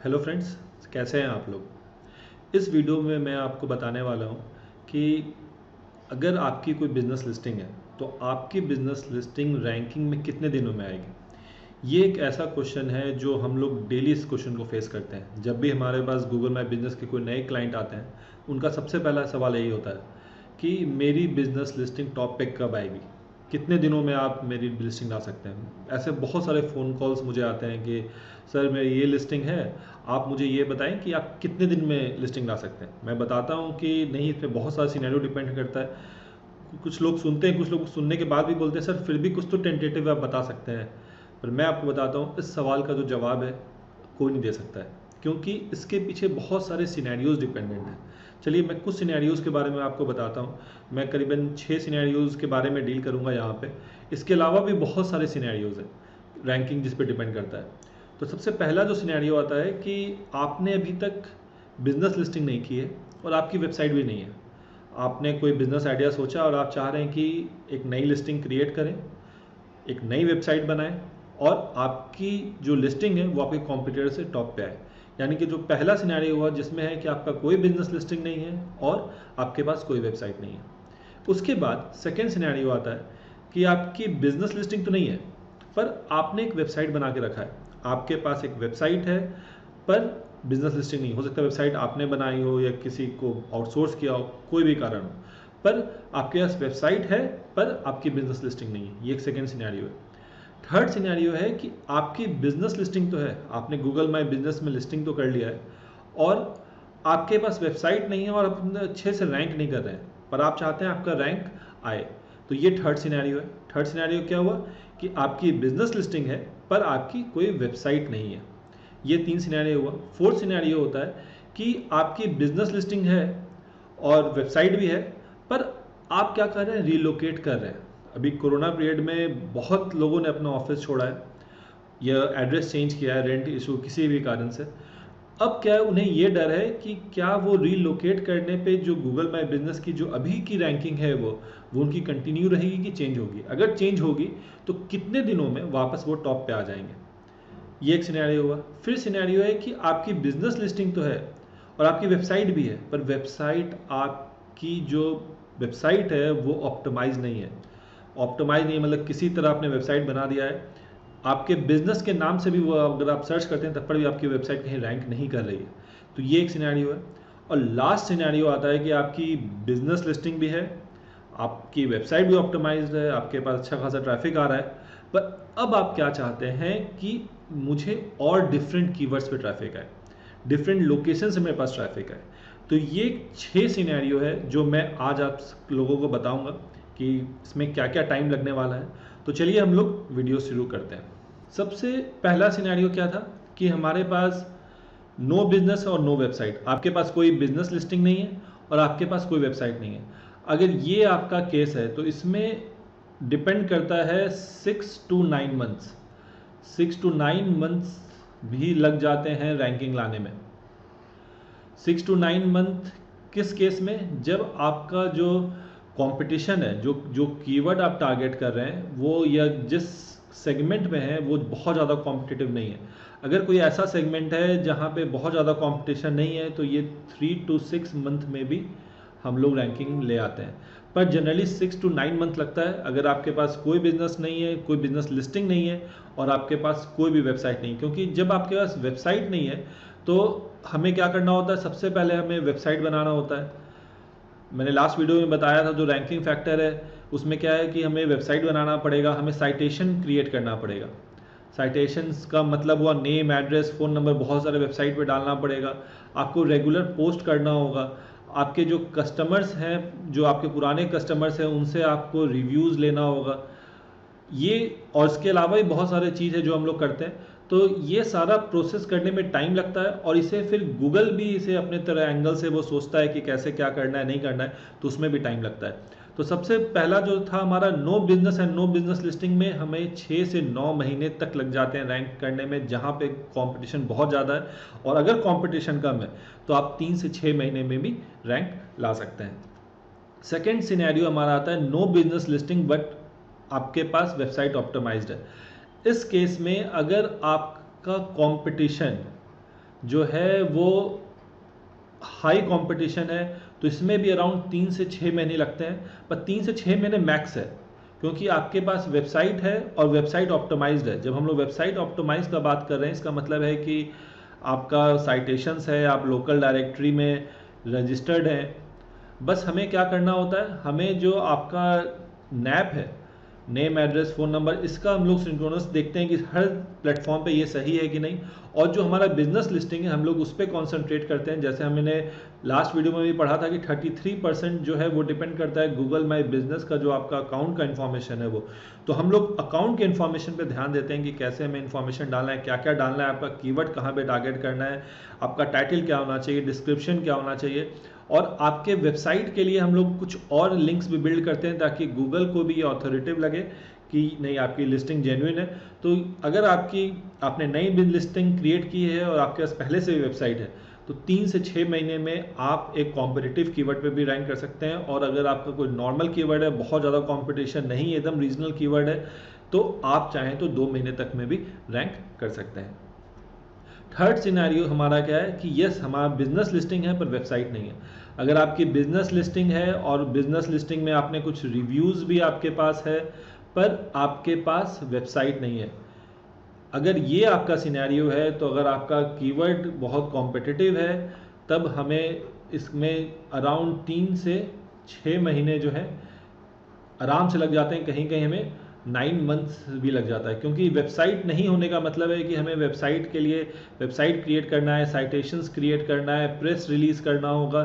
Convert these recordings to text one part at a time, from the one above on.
Hello friends, कैसे हैं आप लोग। इस वीडियो में मैं आपको बताने वाला हूं कि अगर आपकी कोई बिज़नेस लिस्टिंग है तो आपकी बिज़नेस लिस्टिंग रैंकिंग में कितने दिनों में आएगी। ये एक ऐसा क्वेश्चन है जो हम लोग डेली इस क्वेश्चन को फेस करते हैं। जब भी हमारे पास गूगल माई बिज़नेस के कोई नए क्लाइंट आते हैं, उनका सबसे पहला सवाल यही होता है कि मेरी बिज़नेस लिस्टिंग टॉप पे कब आएगी, कितने दिनों में आप मेरी लिस्टिंग ला सकते हैं। ऐसे बहुत सारे फ़ोन कॉल्स मुझे आते हैं कि सर मेरी ये लिस्टिंग है, आप मुझे ये बताएं कि आप कितने दिन में लिस्टिंग ला सकते हैं। मैं बताता हूँ कि नहीं, इस पर बहुत सारा सिनेरियो डिपेंड करता है। कुछ लोग सुनते हैं, कुछ लोग सुनने के बाद भी बोलते हैं सर फिर भी कुछ तो टेंटेटिव आप बता सकते हैं। पर मैं आपको बताता हूँ, इस सवाल का जो जवाब है कोई नहीं दे सकता है, क्योंकि इसके पीछे बहुत सारे सिनेरियोज़ डिपेंडेंट हैं। चलिए मैं कुछ सिनेरियोज़ के बारे में आपको बताता हूँ। मैं करीबन 6 सिनेरियोज़ के बारे में डील करूँगा यहाँ पे। इसके अलावा भी बहुत सारे सिनेरियोज़ हैं रैंकिंग जिस पे डिपेंड करता है। तो सबसे पहला जो सिनेरियो आता है कि आपने अभी तक बिज़नेस लिस्टिंग नहीं की है और आपकी वेबसाइट भी नहीं है। आपने कोई बिज़नेस आइडिया सोचा और आप चाह रहे हैं कि एक नई लिस्टिंग क्रिएट करें, एक नई वेबसाइट बनाएं और आपकी जो लिस्टिंग है वो आपके कॉम्पिटिटर से टॉप पे आए। यानी कि जो पहला सिनेरियो हुआ जिसमें है कि आपका कोई बिजनेस लिस्टिंग नहीं है और आपके पास कोई वेबसाइट नहीं है। उसके बाद सेकेंड सिनेरियो आता है कि आपकी बिजनेस लिस्टिंग तो नहीं है पर आपने एक वेबसाइट बना के रखा है। आपके पास एक वेबसाइट है पर बिजनेस लिस्टिंग नहीं। हो सकता है वेबसाइट आपने बनाई हो या किसी को आउटसोर्स किया हो, कोई भी कारण हो, पर आपके पास वेबसाइट है पर आपकी बिजनेस लिस्टिंग नहीं है। ये एक सेकेंड सिनेरियो है। थर्ड सिनेरियो है कि आपकी बिजनेस लिस्टिंग तो है, आपने गूगल माई बिजनेस में लिस्टिंग तो कर लिया है और आपके पास वेबसाइट नहीं है और आप अच्छे से रैंक नहीं कर रहे हैं, पर आप चाहते हैं आपका रैंक आए। तो ये थर्ड सिनेरियो है। थर्ड सिनेरियो क्या हुआ कि आपकी बिजनेस लिस्टिंग है पर आपकी कोई वेबसाइट नहीं है। ये तीन सिनेरियो हुआ। फोर्थ सिनेरियो होता है कि आपकी बिजनेस लिस्टिंग है और वेबसाइट भी है पर आप क्या कर रहे हैं, रीलोकेट कर रहे हैं। अभी कोरोना पीरियड में बहुत लोगों ने अपना ऑफिस छोड़ा है या एड्रेस चेंज किया है, रेंट इशू किसी भी कारण से। अब क्या है, उन्हें ये डर है कि क्या वो रीलोकेट करने पे जो गूगल माई बिजनेस की जो अभी की रैंकिंग है वो उनकी कंटिन्यू रहेगी कि चेंज होगी। अगर चेंज होगी तो कितने दिनों में वापस वो टॉप पे आ जाएंगे। ये एक सिनेरियो हुआ। फिर सिनेरियो है कि आपकी बिजनेस लिस्टिंग तो है और आपकी वेबसाइट भी है, पर वेबसाइट आपकी जो वेबसाइट है वो ऑप्टिमाइज नहीं है। ऑप्टिमाइज नहीं मतलब किसी तरह आपने वेबसाइट बना दिया है, आपके बिजनेस के नाम से भी वो अगर आप सर्च करते हैं तब पर भी आपकी वेबसाइट कहीं रैंक नहीं कर रही है। तो ये एक सिनेरियो है। और लास्ट सिनेरियो आता है कि आपकी बिजनेस लिस्टिंग भी है, आपकी वेबसाइट भी ऑप्टिमाइज्ड है, आपके पास अच्छा खासा ट्रैफिक आ रहा है, पर अब आप क्या चाहते हैं कि मुझे और डिफरेंट कीवर्ड्स पे ट्रैफिक आए, डिफरेंट लोकेशन से मेरे पास ट्रैफिक आए। तो ये 6 सिनेरियो है जो मैं आज आप लोगों को बताऊंगा कि इसमें क्या क्या टाइम लगने वाला है। तो चलिए हम लोग वीडियो शुरू करते हैं। सबसे पहला सिनेरियो क्या था कि हमारे पास नो बिजनेस और नो वेबसाइट। आपके पास कोई बिजनेस लिस्टिंग नहीं है और आपके पास कोई वेबसाइट नहीं है। अगर ये आपका केस है तो इसमें डिपेंड करता है 6 to 9 मंथ्स। 6 to 9 मंथ्स भी लग जाते हैं रैंकिंग लाने में। 6 to 9 मंथ किस केस में, जब आपका जो कंपटीशन है, जो जो कीवर्ड आप टारगेट कर रहे हैं वो या जिस सेगमेंट में है वो बहुत ज़्यादा कॉम्पिटिटिव नहीं है। अगर कोई ऐसा सेगमेंट है जहाँ पे बहुत ज़्यादा कंपटीशन नहीं है तो ये 3 to 6 मंथ में भी हम लोग रैंकिंग ले आते हैं। पर जनरली 6 to 9 मंथ लगता है अगर आपके पास कोई बिजनेस नहीं है, कोई बिजनेस लिस्टिंग नहीं है और आपके पास कोई भी वेबसाइट नहीं। क्योंकि जब आपके पास वेबसाइट नहीं है तो हमें क्या करना होता है, सबसे पहले हमें वेबसाइट बनाना होता है। मैंने लास्ट वीडियो में बताया था जो रैंकिंग फैक्टर है उसमें क्या है कि हमें वेबसाइट बनाना पड़ेगा, हमें साइटेशन क्रिएट करना पड़ेगा। साइटेशंस का मतलब हुआ नेम, एड्रेस, फ़ोन नंबर, बहुत सारे वेबसाइट पे डालना पड़ेगा। आपको रेगुलर पोस्ट करना होगा। आपके जो कस्टमर्स हैं, जो आपके पुराने कस्टमर्स हैं, उनसे आपको रिव्यूज़ लेना होगा। ये और इसके अलावा भी बहुत सारे चीज़ है जो हम लोग करते हैं। तो ये सारा प्रोसेस करने में टाइम लगता है और इसे फिर गूगल भी इसे अपने तरह एंगल से वो सोचता है कि कैसे क्या करना है नहीं करना है, तो उसमें भी टाइम लगता है। तो सबसे पहला जो था हमारा no business and no business listing में हमें 6 से 9 महीने तक लग जाते हैं रैंक करने में, जहाँ पे कंपटीशन बहुत ज़्यादा है। और अगर कंपटीशन कम है तो आप 3 से 6 महीने में भी रैंक ला सकते हैं। सेकेंड सिनेरियो हमारा आता है नो बिजनेस लिस्टिंग बट आपके पास वेबसाइट ऑप्टिमाइज्ड है। इस केस में अगर आपका कंपटीशन जो है वो हाई कंपटीशन है, तो इसमें भी अराउंड 3 से 6 महीने लगते हैं, पर 3 से 6 महीने मैक्स है, क्योंकि आपके पास वेबसाइट है और वेबसाइट ऑप्टिमाइज्ड है। जब हम लोग वेबसाइट ऑप्टिमाइज का बात कर रहे हैं, इसका मतलब है कि आपका साइटेशंस है, आप लोकल डायरेक्टरी में रजिस्टर्ड हैं। बस हमें क्या करना होता है, हमें जो आपका नैप है, नेम एड्रेस फ़ोन नंबर, इसका हम लोग सिंक्रोनस देखते हैं कि हर प्लेटफॉर्म पे ये सही है कि नहीं। और जो हमारा बिजनेस लिस्टिंग है, हम लोग उस पर कॉन्सेंट्रेट करते हैं। जैसे हमने लास्ट वीडियो में भी पढ़ा था कि 33% जो है वो डिपेंड करता है गूगल माई बिजनेस का, जो आपका अकाउंट का इन्फॉर्मेशन है वो। तो हम लोग अकाउंट के इन्फॉर्मेशन पे ध्यान देते हैं कि कैसे हमें इन्फॉर्मेशन डालना है, क्या क्या डालना है, आपका कीवर्ड कहाँ पे टारगेट करना है, आपका टाइटल क्या होना चाहिए, डिस्क्रिप्शन क्या होना चाहिए। और आपके वेबसाइट के लिए हम लोग कुछ और लिंक्स भी बिल्ड करते हैं, ताकि गूगल को भी ये ऑथोरिटेटिव लगे कि नहीं, आपकी लिस्टिंग जेन्युइन है। तो अगर आपने नई लिस्टिंग क्रिएट की है और आपके पास पहले से भी वेबसाइट है, तो 3 से 6 महीने में आप एक कॉम्पिटिटिव कीवर्ड पे भी रैंक कर सकते हैं। और अगर आपका कोई नॉर्मल कीवर्ड है, बहुत ज़्यादा कंपटीशन नहीं, एकदम रीजनल कीवर्ड है, तो आप चाहें तो 2 महीने तक में भी रैंक कर सकते हैं। थर्ड सिनेरियो हमारा क्या है कि यस, हमारा बिजनेस लिस्टिंग है पर वेबसाइट नहीं है। अगर आपकी बिजनेस लिस्टिंग है और बिजनेस लिस्टिंग में आपने कुछ रिव्यूज़ भी आपके पास है, पर आपके पास वेबसाइट नहीं है, अगर ये आपका सिनेरियो है, तो अगर आपका कीवर्ड बहुत कॉम्पिटिटिव है, तब हमें इसमें अराउंड 3 से 6 महीने जो है आराम से लग जाते हैं। कहीं कहीं हमें 9 मंथ्स भी लग जाता है, क्योंकि वेबसाइट नहीं होने का मतलब है कि हमें वेबसाइट के लिए वेबसाइट क्रिएट करना है, साइटेशंस क्रिएट करना है, प्रेस रिलीज़ करना होगा,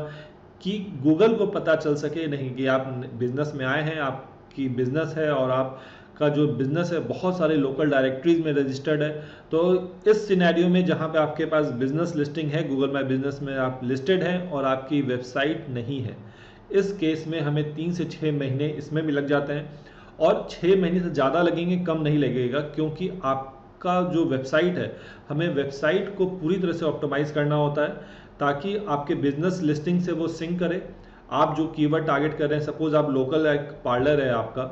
कि गूगल को पता चल सके नहीं कि आप बिजनेस में आए हैं, आपकी बिजनेस है और आपका जो बिजनेस है बहुत सारे लोकल डायरेक्टरीज में रजिस्टर्ड है। तो इस सिनेरियो में जहाँ पे आपके पास बिजनेस लिस्टिंग है, गूगल माई बिजनेस में आप लिस्टेड हैं और आपकी वेबसाइट नहीं है, इस केस में हमें 3 से 6 महीने इसमें भी लग जाते हैं। और 6 महीने से ज़्यादा लगेंगे, कम नहीं लगेगा, क्योंकि आपका जो वेबसाइट है, हमें वेबसाइट को पूरी तरह से ऑप्टिमाइज़ करना होता है, ताकि आपके बिजनेस लिस्टिंग से वो सिंक करे। आप जो कीवर्ड टारगेट कर रहे हैं, सपोज आप लोकल एक पार्लर है आपका,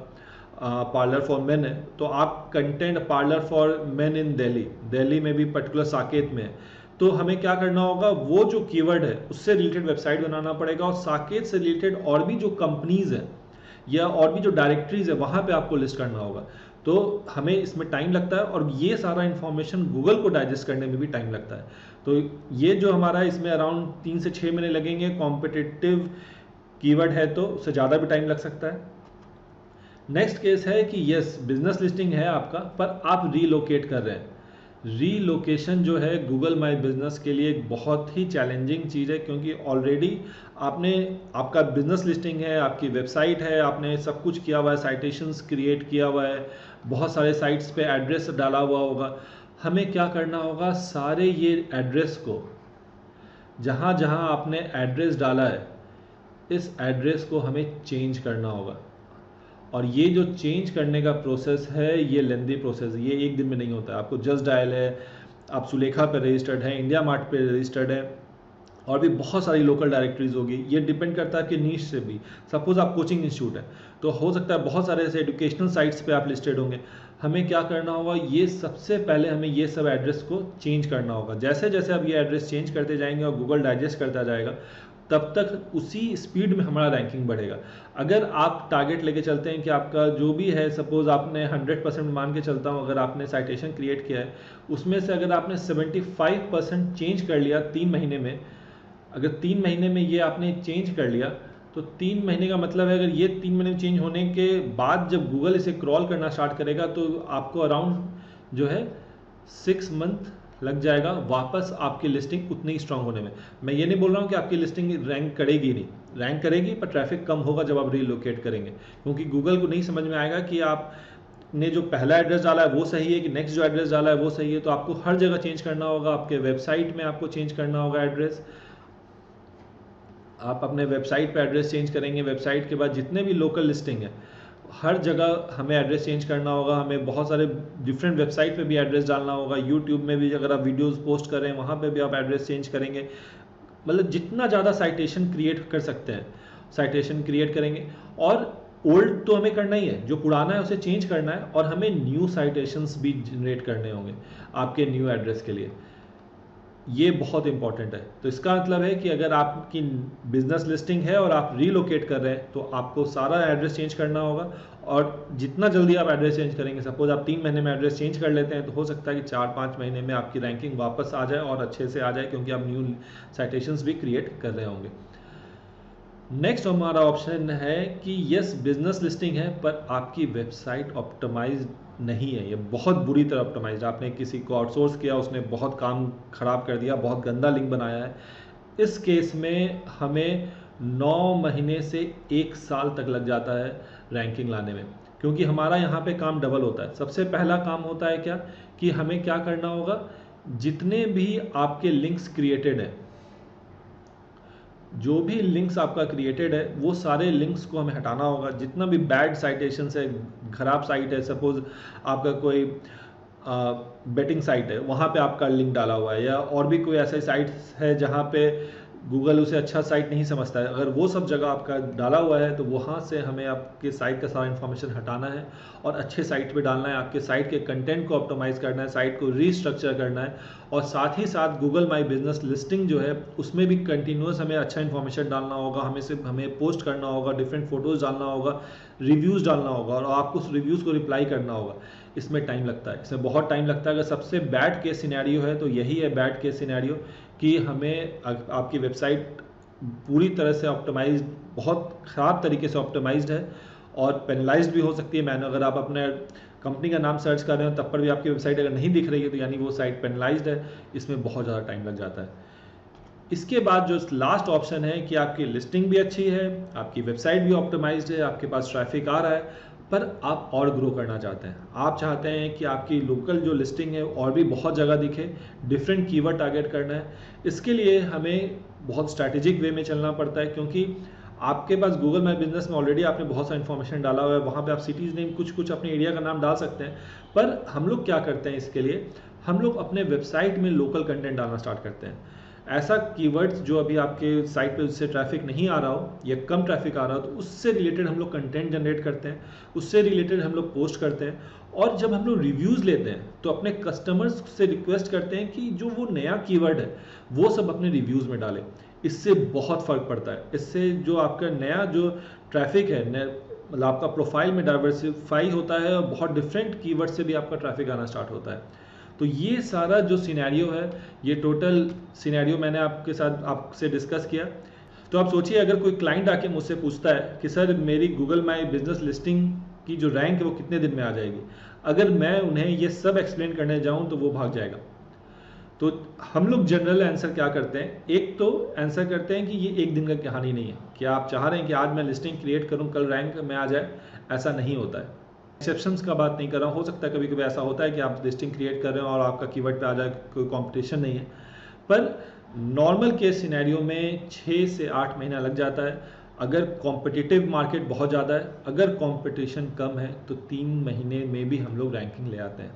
पार्लर फॉर मेन है, तो आप कंटेंट पार्लर फॉर मेन इन दिल्ली में भी पर्टिकुलर साकेत में है, तो हमें क्या करना होगा, वो जो कीवर्ड है उससे रिलेटेड वेबसाइट बनाना पड़ेगा, और साकेत से रिलेटेड और भी जो कंपनीज है या और भी जो डायरेक्टरीज है वहाँ पे आपको लिस्ट करना होगा। तो हमें इसमें टाइम लगता है, और ये सारा इन्फॉर्मेशन गूगल को डाइजेस्ट करने में भी टाइम लगता है। तो ये जो हमारा इसमें अराउंड 3 से 6 महीने लगेंगे। कॉम्पिटिटिव कीवर्ड है तो उससे ज़्यादा भी टाइम लग सकता है। नेक्स्ट केस है कि यस, बिजनेस लिस्टिंग है आपका, पर आप रीलोकेट कर रहे हैं। रीलोकेशन जो है गूगल माई बिजनेस के लिए एक बहुत ही चैलेंजिंग चीज़ है, क्योंकि ऑलरेडी आपका बिजनेस लिस्टिंग है, आपकी वेबसाइट है, आपने सब कुछ किया हुआ है, साइटेशंस क्रिएट किया हुआ है, बहुत सारे साइट्स पे एड्रेस डाला हुआ होगा। हमें क्या करना होगा, सारे ये एड्रेस को, जहाँ जहाँ आपने एड्रेस डाला है, इस एड्रेस को हमें चेंज करना होगा। और ये जो चेंज करने का प्रोसेस है, ये लेंदी प्रोसेस है, ये एक दिन में नहीं होता है। आपको जस्ट डायल है, आप सुलेखा पे रजिस्टर्ड है, इंडिया मार्ट पे रजिस्टर्ड है, और भी बहुत सारी लोकल डायरेक्टरीज होगी। ये डिपेंड करता है कि नीश से भी, सपोज आप कोचिंग इंस्टीट्यूट है, तो हो सकता है बहुत सारे ऐसे एजुकेशनल साइट्स पे आप लिस्टेड होंगे। हमें क्या करना होगा, ये सबसे पहले हमें ये सब एड्रेस को चेंज करना होगा। जैसे जैसे आप ये एड्रेस चेंज करते जाएंगे और गूगल डाइजेस्ट करता जाएगा, तब तक उसी स्पीड में हमारा रैंकिंग बढ़ेगा। अगर आप टारगेट लेके चलते हैं कि आपका जो भी है, सपोज आपने 100% मान के चलता हूँ, अगर आपने साइटेशन क्रिएट किया है, उसमें से अगर आपने 75% चेंज कर लिया 3 महीने में, अगर 3 महीने में ये आपने चेंज कर लिया, तो 3 महीने का मतलब है, अगर ये 3 महीने चेंज होने के बाद जब गूगल इसे क्रॉल करना स्टार्ट करेगा, तो आपको अराउंड जो है 6 मंथ लग जाएगा वापस आपकी लिस्टिंग उतनी स्ट्रांग होने में। मैं ये नहीं बोल रहा हूँ कि आपकी लिस्टिंग रैंक करेगी नहीं, रैंक करेगी, पर ट्रैफिक कम होगा जब आप रीलोकेट करेंगे, क्योंकि गूगल को नहीं समझ में आएगा कि आपने जो पहला एड्रेस डाला है वो सही है कि नेक्स्ट जो एड्रेस डाला है वो सही है। तो आपको हर जगह चेंज करना होगा, आपके वेबसाइट में आपको चेंज करना होगा एड्रेस। आप अपने वेबसाइट पे एड्रेस चेंज करेंगे, वेबसाइट के बाद जितने भी लोकल लिस्टिंग है हर जगह हमें एड्रेस चेंज करना होगा। हमें बहुत सारे डिफरेंट वेबसाइट पे भी एड्रेस डालना होगा, यूट्यूब में भी अगर आप वीडियोस पोस्ट कर रहे हैं वहाँ पे भी आप एड्रेस चेंज करेंगे। मतलब जितना ज़्यादा साइटेशन क्रिएट कर सकते हैं साइटेशन क्रिएट करेंगे। और ओल्ड तो हमें करना ही है, जो पुराना है उसे चेंज करना है, और हमें न्यू साइटेशंस भी जनरेट करने होंगे आपके न्यू एड्रेस के लिए। ये बहुत इंपॉर्टेंट है। तो इसका मतलब है कि अगर आपकी बिजनेस लिस्टिंग है और आप रीलोकेट कर रहे हैं तो आपको सारा एड्रेस चेंज करना होगा, और जितना जल्दी आप एड्रेस चेंज करेंगे, सपोज आप 3 महीने में एड्रेस चेंज कर लेते हैं, तो हो सकता है कि 4-5 महीने में आपकी रैंकिंग वापस आ जाए और अच्छे से आ जाए, क्योंकि आप न्यू साइटेशंस भी क्रिएट कर रहे होंगे। नेक्स्ट हमारा ऑप्शन है कि यस बिजनेस लिस्टिंग है पर आपकी वेबसाइट ऑप्टिमाइज नहीं है, ये बहुत बुरी तरह ऑप्टिमाइज, आपने किसी को आउटसोर्स किया, उसने बहुत काम खराब कर दिया, बहुत गंदा लिंक बनाया है। इस केस में हमें 9 महीने से 1 साल तक लग जाता है रैंकिंग लाने में, क्योंकि हमारा यहाँ पे काम डबल होता है। सबसे पहला काम होता है क्या, कि हमें क्या करना होगा, जितने भी आपके लिंक्स क्रिएटेड हैं, जो भी लिंक्स आपका क्रिएटेड है, वो सारे लिंक्स को हमें हटाना होगा। जितना भी बैड साइटेशंस है, खराब साइट है, सपोज आपका कोई बेटिंग साइट है, वहाँ पे आपका लिंक डाला हुआ है, या और भी कोई ऐसा साइट है जहाँ पे गूगल उसे अच्छा साइट नहीं समझता है, अगर वो सब जगह आपका डाला हुआ है तो वहाँ से हमें आपके साइट का सारा इन्फॉर्मेशन हटाना है और अच्छे साइट पे डालना है। आपके साइट के कंटेंट को ऑप्टिमाइज़ करना है, साइट को रीस्ट्रक्चर करना है, और साथ ही साथ गूगल माई बिजनेस लिस्टिंग जो है उसमें भी कंटिन्यूस हमें अच्छा इन्फॉर्मेशन डालना होगा, हमें पोस्ट करना होगा, डिफरेंट फोटोज़ डालना होगा, रिव्यूज़ डालना होगा, और आपको उस रिव्यूज़ को रिप्लाई करना होगा। इसमें टाइम लगता है, इसमें बहुत टाइम लगता है। अगर सबसे बैड केस सिनेरियो है तो यही है बैड केस सिनेरियो, कि हमें आपकी वेबसाइट पूरी तरह से ऑप्टिमाइज्ड, बहुत ख़राब तरीके से ऑप्टिमाइज्ड है और पेनलाइज्ड भी हो सकती है। मैंने अगर आप अपने कंपनी का नाम सर्च कर रहे हो तब पर भी आपकी वेबसाइट अगर नहीं दिख रही है तो यानी वो साइट पेनलाइज्ड है, इसमें बहुत ज़्यादा टाइम लग जाता है। इसके बाद जो लास्ट ऑप्शन है कि आपकी लिस्टिंग भी अच्छी है, आपकी वेबसाइट भी ऑप्टिमाइज्ड है, आपके पास ट्रैफिक आ रहा है, पर आप और ग्रो करना चाहते हैं। आप चाहते हैं कि आपकी लोकल जो लिस्टिंग है और भी बहुत जगह दिखे, डिफरेंट कीवर्ड टारगेट करना है। इसके लिए हमें बहुत स्ट्रैटेजिक वे में चलना पड़ता है, क्योंकि आपके पास गूगल माई बिजनेस में ऑलरेडी आपने बहुत सा इन्फॉर्मेशन डाला हुआ है, वहाँ पे आप सिटीज़ नेम कुछ अपने एरिया का नाम डाल सकते हैं। पर हम लोग क्या करते हैं, इसके लिए हम लोग अपने वेबसाइट में लोकल कंटेंट डालना स्टार्ट करते हैं। ऐसा कीवर्ड्स जो अभी आपके साइट पे उससे ट्रैफिक नहीं आ रहा हो या कम ट्रैफिक आ रहा हो, तो उससे रिलेटेड हम लोग कंटेंट जनरेट करते हैं, उससे रिलेटेड हम लोग पोस्ट करते हैं। और जब हम लोग रिव्यूज़ लेते हैं तो अपने कस्टमर्स से रिक्वेस्ट करते हैं कि जो वो नया कीवर्ड है वो सब अपने रिव्यूज़ में डालें। इससे बहुत फ़र्क पड़ता है। इससे जो आपका नया जो ट्रैफिक है, मतलब आपका प्रोफाइल में डाइवर्सिफाई होता है और बहुत डिफरेंट कीवर्ड से भी आपका ट्रैफिक आना स्टार्ट होता है। तो ये सारा जो सिनेरियो है, ये टोटल सिनेरियो मैंने आपसे डिस्कस किया। तो आप सोचिए, अगर कोई क्लाइंट आके मुझसे पूछता है कि सर मेरी गूगल माई बिजनेस लिस्टिंग की जो रैंक है वो कितने दिन में आ जाएगी, अगर मैं उन्हें ये सब एक्सप्लेन करने जाऊं तो वो भाग जाएगा। तो हम लोग जनरल आंसर क्या करते हैं, एक तो आंसर करते हैं कि ये एक दिन का कहानी नहीं है कि आप चाह रहे हैं कि आज मैं लिस्टिंग क्रिएट करूं कल रैंक में आ जाए, ऐसा नहीं होता है। एक्सेप्शंस का बात नहीं कर रहा हूँ, हो सकता है कभी कभी ऐसा होता है कि आप लिस्टिंग क्रिएट कर रहे हो और आपका कीवर्ड पे आ जाए, कोई कंपटीशन नहीं है। पर नॉर्मल केस सिनेरियो में 6 से 8 महीना लग जाता है। अगर कॉम्पिटिटिव मार्केट बहुत ज़्यादा है, अगर कंपटीशन कम है, तो 3 महीने में भी हम लोग रैंकिंग ले आते हैं।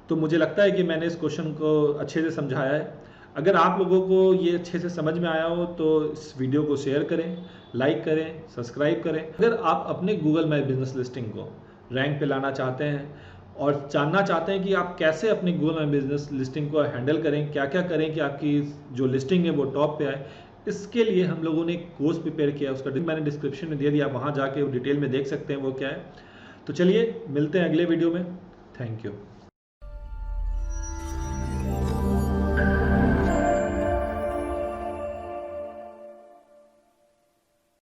तो मुझे लगता है कि मैंने इस क्वेश्चन को अच्छे से समझाया है। अगर आप लोगों को ये अच्छे से समझ में आया हो तो इस वीडियो को शेयर करें, लाइक करें, सब्सक्राइब करें। अगर आप अपने गूगल माई बिजनेस लिस्टिंग को रैंक पे लाना चाहते हैं और जानना चाहते हैं कि आप कैसे अपनी गूगल माई बिजनेस लिस्टिंग को हैंडल करें, क्या क्या करें कि आपकी जो लिस्टिंग है वो टॉप पे आए, इसके लिए हम लोगों ने एक कोर्स प्रिपेयर किया। उसका मैंने डिस्क्रिप्शन में दे दिया, आप वहाँ जाके डिटेल में देख सकते हैं वो क्या है। तो चलिए मिलते हैं अगले वीडियो में। Thank you.